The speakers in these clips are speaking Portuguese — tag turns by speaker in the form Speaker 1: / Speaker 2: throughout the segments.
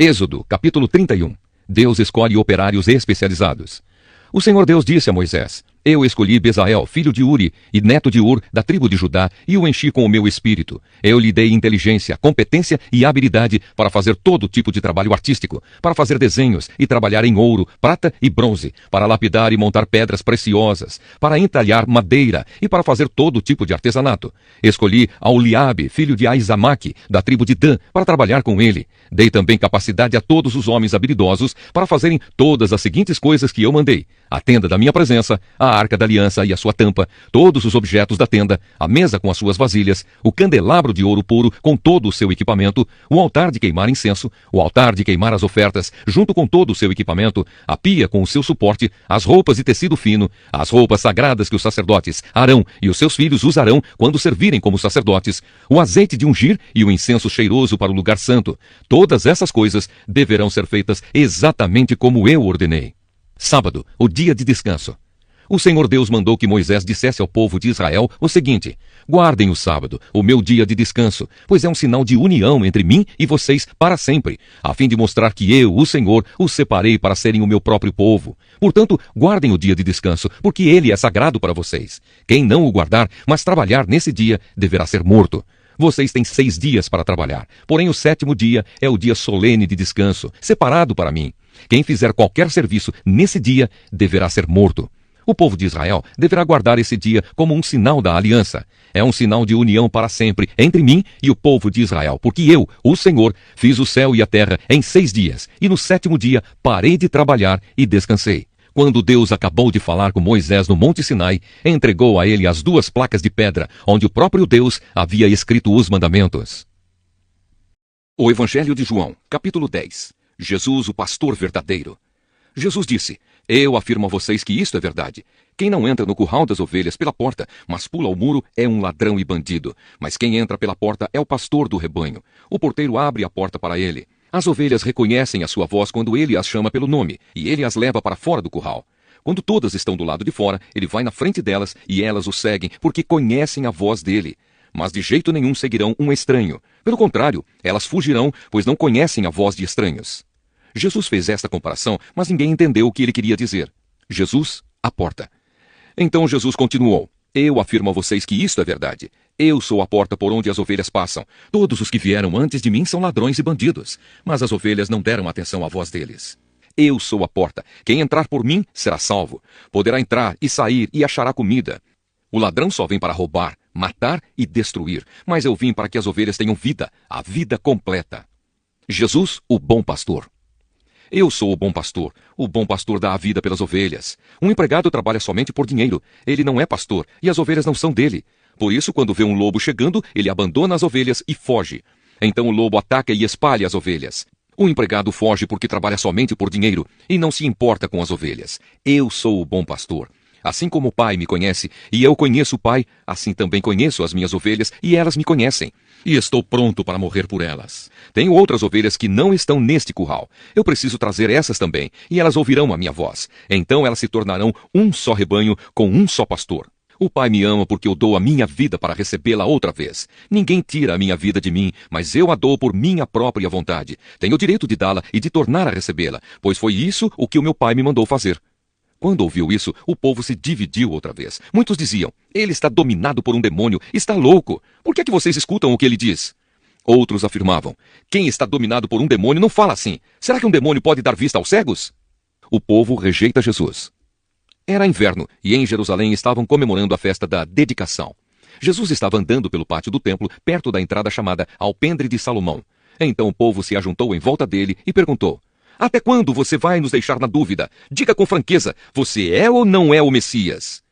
Speaker 1: Êxodo, capítulo 31. Deus escolhe operários especializados. O Senhor Deus disse a Moisés: Eu escolhi Bezael, filho de Uri e neto de Ur, da tribo de Judá, e o enchi com o meu espírito. Eu lhe dei inteligência, competência e habilidade para fazer todo tipo de trabalho artístico, para fazer desenhos e trabalhar em ouro, prata e bronze, para lapidar e montar pedras preciosas, para entalhar madeira e para fazer todo tipo de artesanato. Escolhi Aholiabe, filho de Aizamaque, da tribo de Dan, para trabalhar com ele. Dei também capacidade a todos os homens habilidosos para fazerem todas as seguintes coisas que eu mandei: a tenda da minha presença, a arca da aliança e a sua tampa, todos os objetos da tenda, a mesa com as suas vasilhas, o candelabro de ouro puro com todo o seu equipamento, o altar de queimar incenso, o altar de queimar as ofertas, junto com todo o seu equipamento, a pia com o seu suporte, as roupas de tecido fino, as roupas sagradas que os sacerdotes Arão e os seus filhos usarão quando servirem como sacerdotes, o azeite de ungir e o incenso cheiroso para o lugar santo. Todas essas coisas deverão ser feitas exatamente como eu ordenei. Sábado, o dia de descanso. O Senhor Deus mandou que Moisés dissesse ao povo de Israel o seguinte: guardem o sábado, o meu dia de descanso, pois é um sinal de união entre mim e vocês para sempre, a fim de mostrar que eu, o Senhor, os separei para serem o meu próprio povo. Portanto, guardem o dia de descanso, porque ele é sagrado para vocês. Quem não o guardar, mas trabalhar nesse dia, deverá ser morto. Vocês têm 6 dias para trabalhar, porém o 7º dia é o dia solene de descanso, separado para mim. Quem fizer qualquer serviço nesse dia deverá ser morto. O povo de Israel deverá guardar esse dia como um sinal da aliança. É um sinal de união para sempre entre mim e o povo de Israel, porque eu, o Senhor, fiz o céu e a terra em 6 dias, e no 7º dia parei de trabalhar e descansei. Quando Deus acabou de falar com Moisés no Monte Sinai, entregou a ele as 2 placas de pedra, onde o próprio Deus havia escrito os mandamentos. O Evangelho de João, capítulo 10. Jesus, o pastor verdadeiro. Jesus disse: Eu afirmo a vocês que isto é verdade. Quem não entra no curral das ovelhas pela porta, mas pula o muro, é um ladrão e bandido. Mas quem entra pela porta é o pastor do rebanho. O porteiro abre a porta para ele. As ovelhas reconhecem a sua voz quando ele as chama pelo nome, e ele as leva para fora do curral. Quando todas estão do lado de fora, ele vai na frente delas e elas o seguem, porque conhecem a voz dele. Mas de jeito nenhum seguirão um estranho. Pelo contrário, elas fugirão, pois não conhecem a voz de estranhos. Jesus fez esta comparação, mas ninguém entendeu o que ele queria dizer. Jesus, a porta. Então Jesus continuou: Eu afirmo a vocês que isto é verdade. Eu sou a porta por onde as ovelhas passam. Todos os que vieram antes de mim são ladrões e bandidos, mas as ovelhas não deram atenção à voz deles. Eu sou a porta. Quem entrar por mim será salvo. Poderá entrar e sair e achará comida. O ladrão só vem para roubar, matar e destruir, mas eu vim para que as ovelhas tenham vida, a vida completa. Jesus, o bom pastor. Eu sou o bom pastor. O bom pastor dá a vida pelas ovelhas. Um empregado trabalha somente por dinheiro. Ele não é pastor, e as ovelhas não são dele. Por isso, quando vê um lobo chegando, ele abandona as ovelhas e foge. Então o lobo ataca e espalha as ovelhas. O empregado foge porque trabalha somente por dinheiro e não se importa com as ovelhas. Eu sou o bom pastor. Assim como o Pai me conhece e eu conheço o Pai, assim também conheço as minhas ovelhas e elas me conhecem. E estou pronto para morrer por elas. Tenho outras ovelhas que não estão neste curral. Eu preciso trazer essas também, e elas ouvirão a minha voz. Então elas se tornarão um só rebanho com um só pastor. O Pai me ama porque eu dou a minha vida para recebê-la outra vez. Ninguém tira a minha vida de mim, mas eu a dou por minha própria vontade. Tenho o direito de dá-la e de tornar a recebê-la, pois foi isso o que o meu Pai me mandou fazer. Quando ouviu isso, o povo se dividiu outra vez. Muitos diziam: ele está dominado por um demônio, está louco. Por que é que vocês escutam o que ele diz? Outros afirmavam: quem está dominado por um demônio não fala assim. Será que um demônio pode dar vista aos cegos? O povo rejeita Jesus. Era inverno e em Jerusalém estavam comemorando a festa da dedicação. Jesus estava andando pelo pátio do templo, perto da entrada chamada Alpendre de Salomão. Então o povo se ajuntou em volta dele e perguntou: até quando você vai nos deixar na dúvida? Diga com franqueza, você é ou não é o Messias?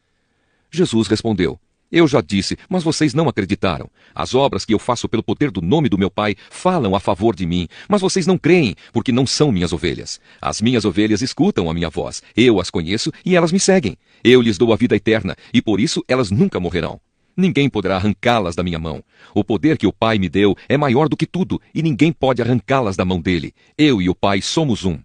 Speaker 1: Jesus respondeu: eu já disse, mas vocês não acreditaram. As obras que eu faço pelo poder do nome do meu Pai falam a favor de mim, mas vocês não creem, porque não são minhas ovelhas. As minhas ovelhas escutam a minha voz, eu as conheço e elas me seguem. Eu lhes dou a vida eterna, e por isso elas nunca morrerão. Ninguém poderá arrancá-las da minha mão. O poder que o Pai me deu é maior do que tudo, e ninguém pode arrancá-las da mão dele. Eu e o Pai somos um.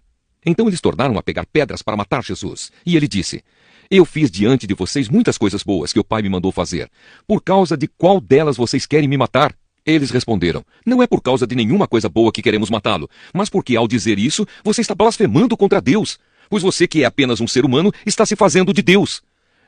Speaker 1: Então eles tornaram a pegar pedras para matar Jesus. E ele disse: eu fiz diante de vocês muitas coisas boas que o Pai me mandou fazer. Por causa de qual delas vocês querem me matar? Eles responderam: não é por causa de nenhuma coisa boa que queremos matá-lo, mas porque ao dizer isso, você está blasfemando contra Deus, pois você que é apenas um ser humano está se fazendo de Deus.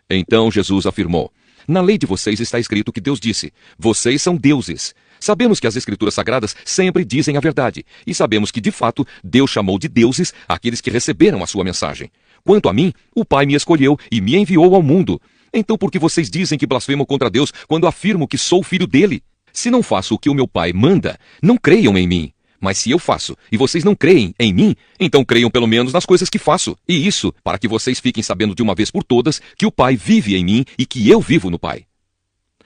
Speaker 1: Então Jesus afirmou: na lei de vocês está escrito que Deus disse: vocês são deuses. Sabemos que as Escrituras Sagradas sempre dizem a verdade, e sabemos que, de fato, Deus chamou de deuses aqueles que receberam a sua mensagem. Quanto a mim, o Pai me escolheu e me enviou ao mundo. Então por que vocês dizem que blasfemo contra Deus quando afirmo que sou filho dele? Se não faço o que o meu Pai manda, não creiam em mim. Mas se eu faço, e vocês não creem em mim, então creiam pelo menos nas coisas que faço. E isso, para que vocês fiquem sabendo de uma vez por todas que o Pai vive em mim e que eu vivo no Pai.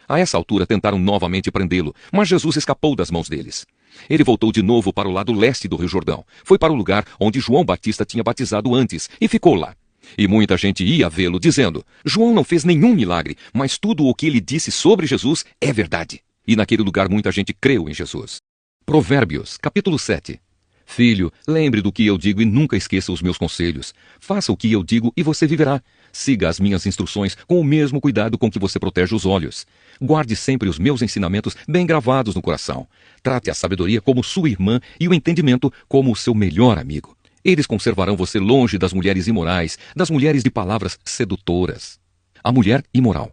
Speaker 1: A essa altura tentaram novamente prendê-lo, mas Jesus escapou das mãos deles. Ele voltou de novo para o lado leste do Rio Jordão. Foi para o lugar onde João Batista tinha batizado antes e ficou lá. E muita gente ia vê-lo, dizendo: João não fez nenhum milagre, mas tudo o que ele disse sobre Jesus é verdade. E naquele lugar muita gente creu em Jesus. Provérbios, capítulo 7. Filho, lembre do que eu digo e nunca esqueça os meus conselhos. Faça o que eu digo e você viverá. Siga as minhas instruções com o mesmo cuidado com que você protege os olhos. Guarde sempre os meus ensinamentos bem gravados no coração. Trate a sabedoria como sua irmã e o entendimento como o seu melhor amigo. Eles conservarão você longe das mulheres imorais, das mulheres de palavras sedutoras. A mulher imoral.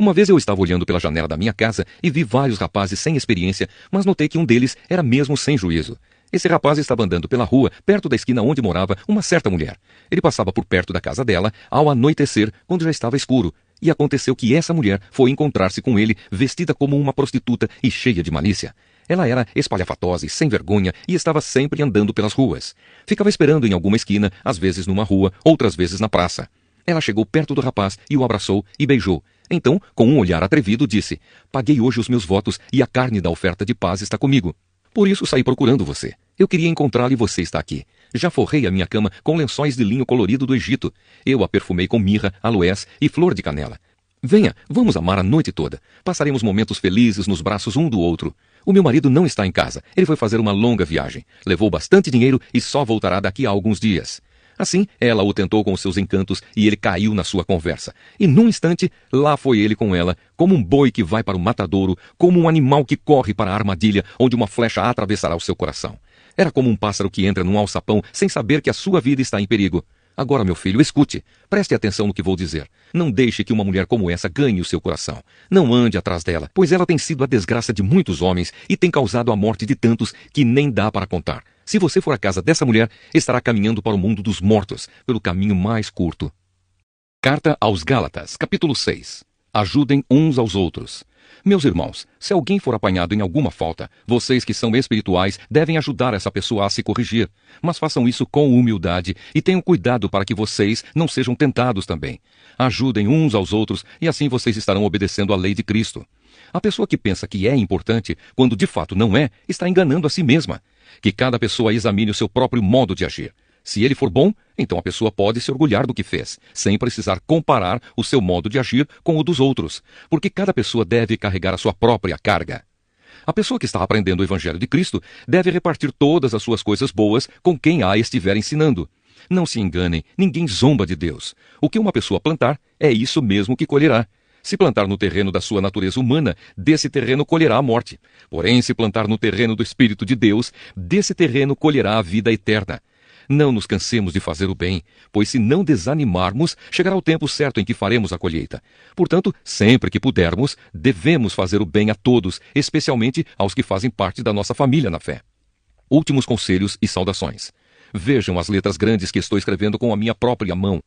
Speaker 1: Uma vez eu estava olhando pela janela da minha casa e vi vários rapazes sem experiência, mas notei que um deles era mesmo sem juízo. Esse rapaz estava andando pela rua, perto da esquina onde morava uma certa mulher. Ele passava por perto da casa dela ao anoitecer, quando já estava escuro. E aconteceu que essa mulher foi encontrar-se com ele, vestida como uma prostituta e cheia de malícia. Ela era espalhafatosa e sem vergonha e estava sempre andando pelas ruas. Ficava esperando em alguma esquina, às vezes numa rua, outras vezes na praça. Ela chegou perto do rapaz e o abraçou e beijou. Então, com um olhar atrevido, disse: paguei hoje os meus votos e a carne da oferta de paz está comigo. Por isso saí procurando você. Eu queria encontrá-lo e você está aqui. Já forrei a minha cama com lençóis de linho colorido do Egito. Eu a perfumei com mirra, aloés e flor de canela. Venha, vamos amar a noite toda. Passaremos momentos felizes nos braços um do outro. O meu marido não está em casa. Ele foi fazer uma longa viagem. Levou bastante dinheiro e só voltará daqui a alguns dias. Assim, ela o tentou com os seus encantos e ele caiu na sua conversa. E num instante, lá foi ele com ela, como um boi que vai para o matadouro, como um animal que corre para a armadilha onde uma flecha atravessará o seu coração. Era como um pássaro que entra num alçapão sem saber que a sua vida está em perigo. Agora, meu filho, escute. Preste atenção no que vou dizer. Não deixe que uma mulher como essa ganhe o seu coração. Não ande atrás dela, pois ela tem sido a desgraça de muitos homens e tem causado a morte de tantos que nem dá para contar. Se você for à casa dessa mulher, estará caminhando para o mundo dos mortos, pelo caminho mais curto. Carta aos Gálatas, capítulo 6. Ajudem uns aos outros. Meus irmãos, se alguém for apanhado em alguma falta, vocês que são espirituais devem ajudar essa pessoa a se corrigir. Mas façam isso com humildade e tenham cuidado para que vocês não sejam tentados também. Ajudem uns aos outros e assim vocês estarão obedecendo à lei de Cristo. A pessoa que pensa que é importante, quando de fato não é, está enganando a si mesma. Que cada pessoa examine o seu próprio modo de agir. Se ele for bom, então a pessoa pode se orgulhar do que fez, sem precisar comparar o seu modo de agir com o dos outros, porque cada pessoa deve carregar a sua própria carga. A pessoa que está aprendendo o Evangelho de Cristo deve repartir todas as suas coisas boas com quem a estiver ensinando. Não se enganem, ninguém zomba de Deus. O que uma pessoa plantar, é isso mesmo que colherá. Se plantar no terreno da sua natureza humana, desse terreno colherá a morte. Porém, se plantar no terreno do Espírito de Deus, desse terreno colherá a vida eterna. Não nos cansemos de fazer o bem, pois se não desanimarmos, chegará o tempo certo em que faremos a colheita. Portanto, sempre que pudermos, devemos fazer o bem a todos, especialmente aos que fazem parte da nossa família na fé. Últimos conselhos e saudações. Vejam as letras grandes que estou escrevendo com a minha própria mão.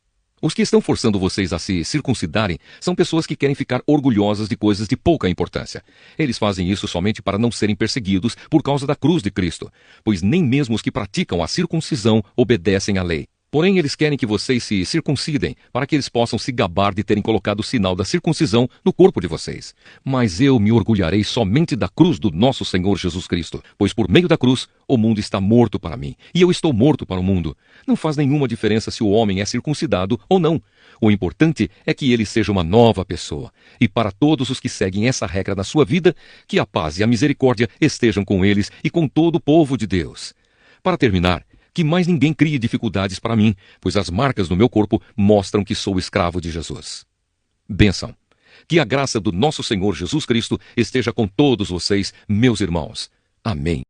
Speaker 1: Os que estão forçando vocês a se circuncidarem são pessoas que querem ficar orgulhosas de coisas de pouca importância. Eles fazem isso somente para não serem perseguidos por causa da cruz de Cristo, pois nem mesmo os que praticam a circuncisão obedecem à lei. Porém, eles querem que vocês se circuncidem, para que eles possam se gabar de terem colocado o sinal da circuncisão no corpo de vocês. Mas eu me orgulharei somente da cruz do nosso Senhor Jesus Cristo, pois por meio da cruz o mundo está morto para mim, e eu estou morto para o mundo. Não faz nenhuma diferença se o homem é circuncidado ou não. O importante é que ele seja uma nova pessoa. E para todos os que seguem essa regra na sua vida, que a paz e a misericórdia estejam com eles e com todo o povo de Deus. Para terminar, que mais ninguém crie dificuldades para mim, pois as marcas no meu corpo mostram que sou escravo de Jesus. Bênção. Que a graça do nosso Senhor Jesus Cristo esteja com todos vocês, meus irmãos. Amém.